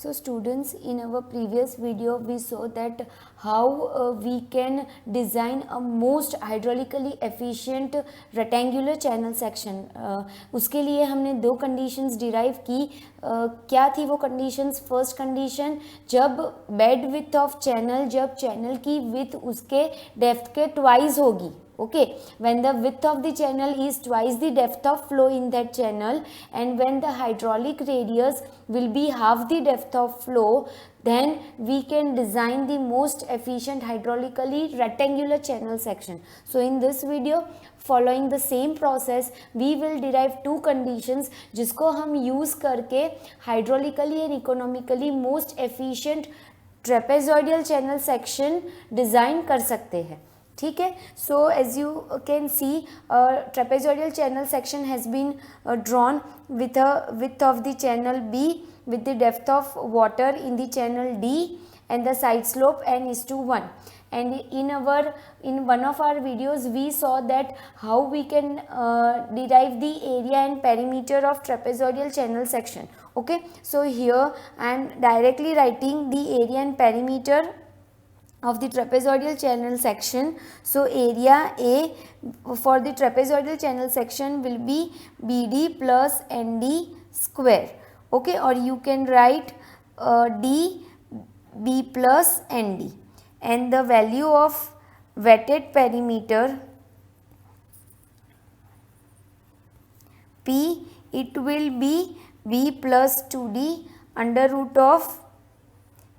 So students, in our previous video we saw that how we can design a most hydraulically efficient rectangular channel section. उसके लिए हमने दो conditions derive की. क्या थी वो conditions? फर्स्ट condition, जब बेड width of channel, जब channel की width उसके depth के twice होगी. Okay, when the width of the channel is twice the depth of flow in that channel, and when the hydraulic radius will be half the depth of flow, then we can design the most efficient hydraulically rectangular channel section. So in this video, following the same process, we will derive two conditions जिसको हम use करके hydraulically and economically most efficient trapezoidal channel section design कर सकते हैं. ठीक है. So as you can see, trapezoidal channel section has been drawn with a width of the channel B, with the depth of water in the channel D, and the side slope n is to 1. And in one of our videos we saw that how we can derive the area and perimeter of trapezoidal channel section. Okay, so here I am directly writing the area and perimeter of the trapezoidal channel section. So area A for the trapezoidal channel section will be BD plus ND square. Okay, or you can write DB plus ND, and the value of wetted perimeter P, it will be B plus 2D under root of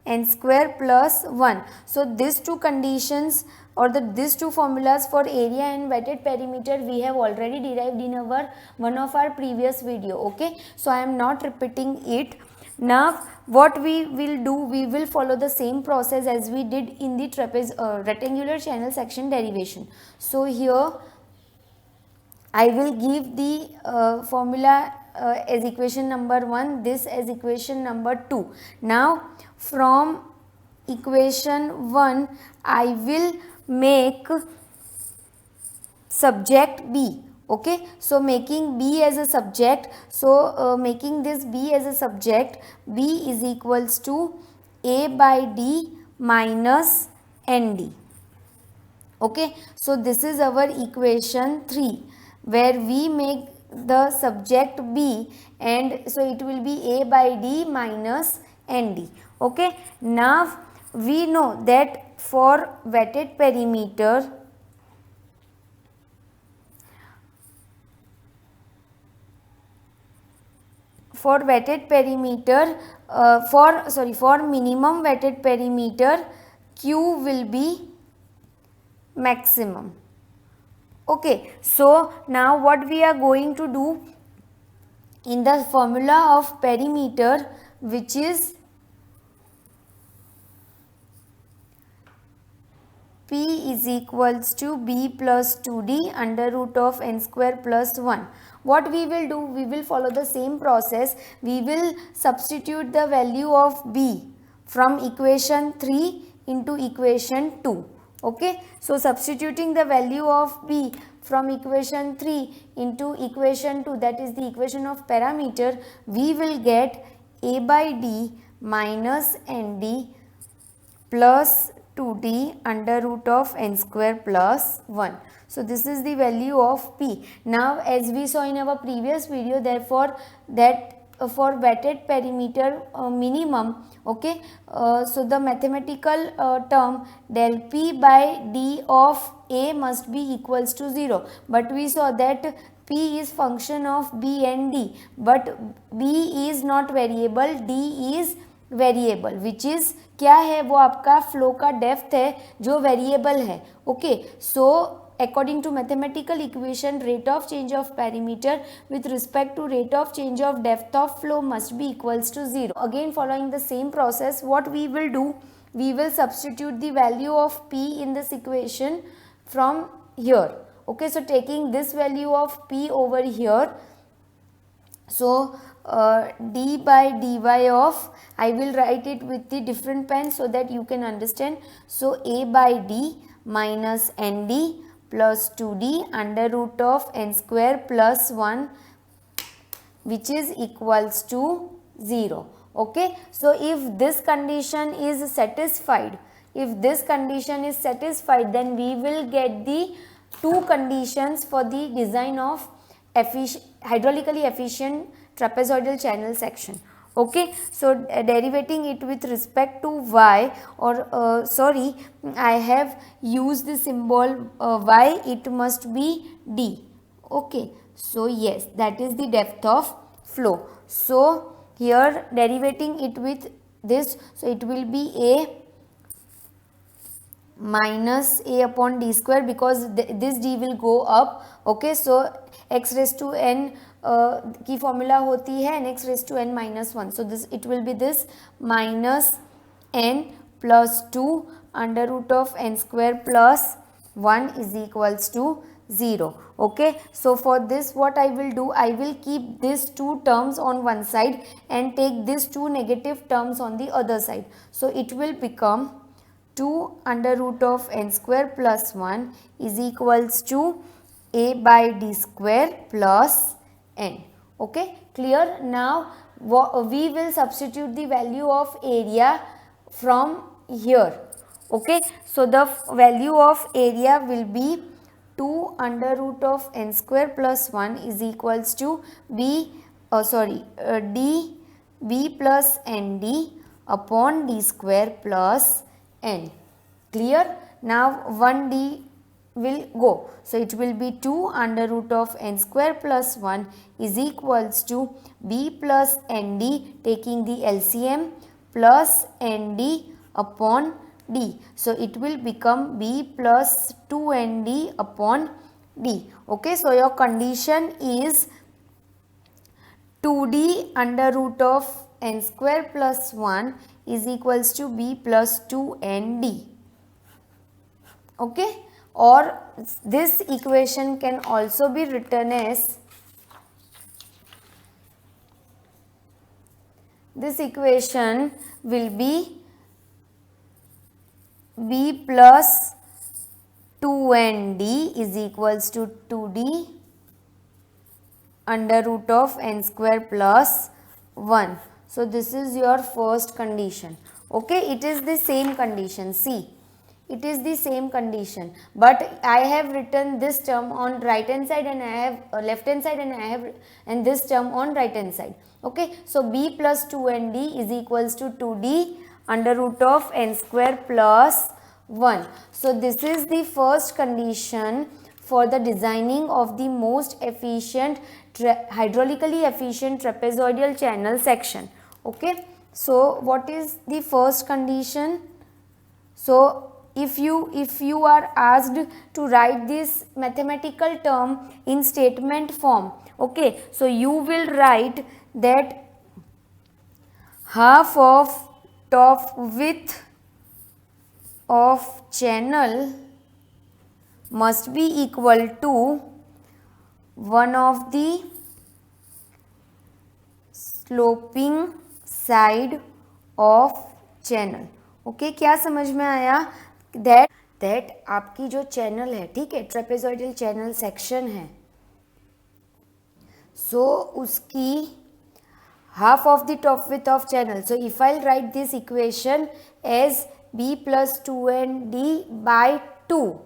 n square plus 1. So these two conditions or these two formulas for area and wetted perimeter we have already derived in our one of our previous video. Okay, so I am not repeating it. Now what we will do, we will follow the same process as we did in the rectangular channel section derivation. So here I will give the formula as equation number 1, this as equation number 2. Now from equation 1 I will make subject B. Okay, so making B as a subject, so making this B as a subject, B is equals to A by D minus ND. Okay, so this is our equation 3 where we make the subject B, and so it will be A by D minus ND. Okay, now we know that for wetted perimeter, for minimum wetted perimeter, Q will be maximum. Okay, so now what we are going to do in the formula of perimeter, which is P is equals to B plus 2D under root of n square plus 1. What we will do, we will follow the same process. We will substitute the value of B from equation 3 into equation 2. Okay, so substituting the value of B from equation 3 into equation 2, that is the equation of parameter, we will get A by D minus ND plus 2D under root of n square plus 1. So this is the value of P. Now as we saw in our previous video, therefore that for wetted perimeter minimum, okay, so the mathematical term del P by D of A must be equals to 0, but we saw that P is function of B and D, but B is not variable, D is variable, which is क्या है, वो आपका flow का depth है जो variable है. Okay, so according to mathematical equation, rate of change of perimeter with respect to rate of change of depth of flow must be equals to 0. Again following the same process, what we will do, we will substitute the value of P in this equation from here. Okay, so taking this value of P over here, so d by dy of, I will write it with the different pen so that you can understand. So A by D minus ND plus 2D under root of n square plus 1, which is equals to 0. Okay, so if this condition is satisfied, then we will get the two conditions for the design of hydraulically efficient trapezoidal channel section. Okay, so derivating it with respect to y, or sorry, I have used the symbol y, it must be d. Okay, so yes, that is the depth of flow. So here derivating it with this, so it will be a minus a upon d square, because this d will go up. Okay, so x raised to n की formula होती है n x raised to n minus 1, so this it will be this minus n plus 2 under root of n square plus 1 is equals to 0. Okay, so for this what I will do, I will keep these two terms on one side and take these two negative terms on the other side. So it will become 2 under root of n square plus 1 is equals to a by d square plus n. Okay, clear? Now we will substitute the value of area from here. Okay, so the value of area will be 2 under root of n square plus 1 is equals to d b plus nd upon d square plus n. Clear? Now 1d will go, so it will be 2 under root of n square plus 1 is equals to b plus nd, taking the LCM, plus nd upon d. So it will become b plus 2nd upon d. Okay, so your condition is 2d under root of n square plus 1 is equals to b plus 2nd. Okay, or this equation can also be written as, this equation will be b plus 2nd is equals to 2d under root of n square plus 1. So this is your first condition. Okay, it is the same condition. See, it is the same condition, but I have written this term on right hand side and I have left hand side, and I have and this term on right hand side. Okay, so b plus 2nd is equals to 2d under root of n square plus 1. So this is the first condition for the designing of the most efficient hydraulically efficient trapezoidal channel section. Okay, so what is the first condition? So if you are asked to write this mathematical term in statement form, okay, so you will write that half of top width of channel must be equal to one of the sloping side of channel. Okay, क्या समझ में आया? that आपकी जो channel है, ठीक है, trapezoidal channel section है, सो उसकी half of the top width of channel. So if I'll write this equation as b plus 2nd by 2,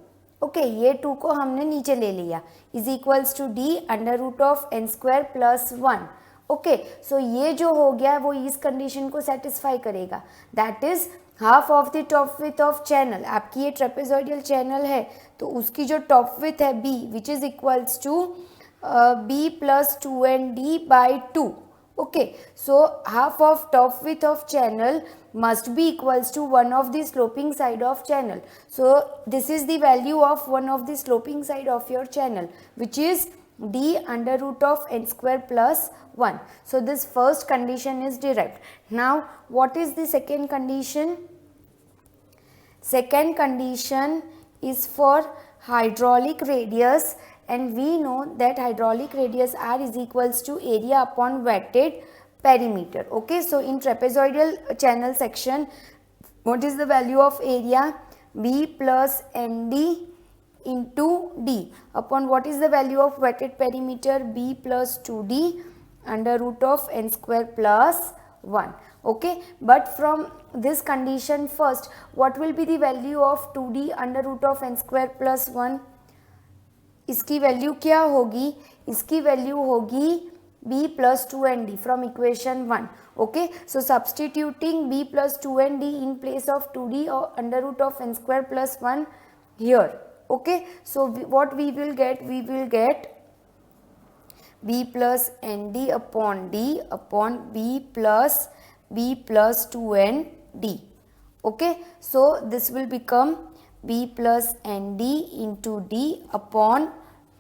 okay, ये 2 को हमने नीचे ले लिया, is equals to d under root of n square plus 1. Okay, सो ये जो हो गया वो इस कंडीशन को सेटिस्फाई करेगा, that is half of the top width of channel. आपकी ये ट्रेपेजॉइडल चैनल है तो उसकी जो टॉप विथ है b which is equals to b plus 2nd by 2. Okay, so half of top width of channel must be equals to one of the sloping side of channel. So this is the value of one of the sloping side of your channel, which is d under root of n square plus 1. So this first condition is derived. Now what is the second condition? Second condition is for hydraulic radius, and we know that hydraulic radius r is equals to area upon wetted perimeter. Okay, so in trapezoidal channel section, what is the value of area? b plus nd into d upon what is the value of wetted perimeter? b plus 2d under root of n square plus 1. okay, but from this condition first, what will be the value of 2d under root of n square plus 1? इसकी value क्या होगी? इसकी value होगी b plus 2nd from equation 1. Okay, so substituting b plus 2nd in place of 2d or under root of n square plus 1 here. Okay, so what we will get? We will get b plus nd upon d upon b plus 2nd. Okay, so this will become b plus nd into d upon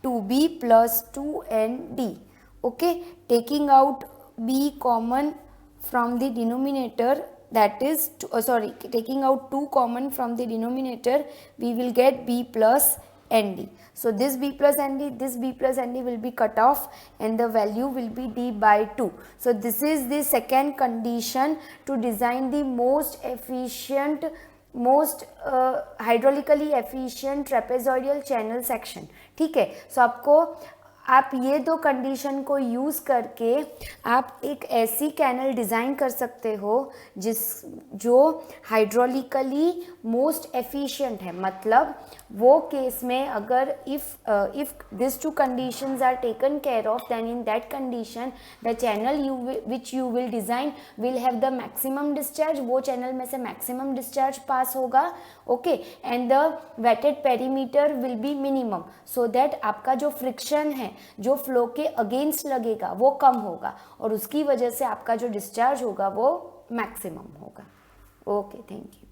2b plus 2nd. Okay, taking out b common from the denominator, that is taking out 2 common from the denominator, we will get b plus nd. So this b plus nd will be cut off and the value will be d by 2. So this is the second condition to design the most efficient, most hydraulically efficient trapezoidal channel section. ठीक है, so आपको आप ये दो condition को use करके आप एक ऐसी कैनल डिज़ाइन कर सकते हो जो हाइड्रोलिकली मोस्ट एफिशिएंट है. मतलब वो केस में अगर if this two conditions are taken care of, then in that condition the channel which you will design will have the maximum discharge. वो चैनल में से मैक्सिमम डिस्चार्ज पास होगा. Okay, and the wetted perimeter will be minimum, so that आपका जो friction है, जो flow के अगेंस्ट लगेगा, वो कम होगा और उसकी वजह से आपका जो डिस्चार्ज होगा वो मैक्सिमम होगा. Okay, thank you.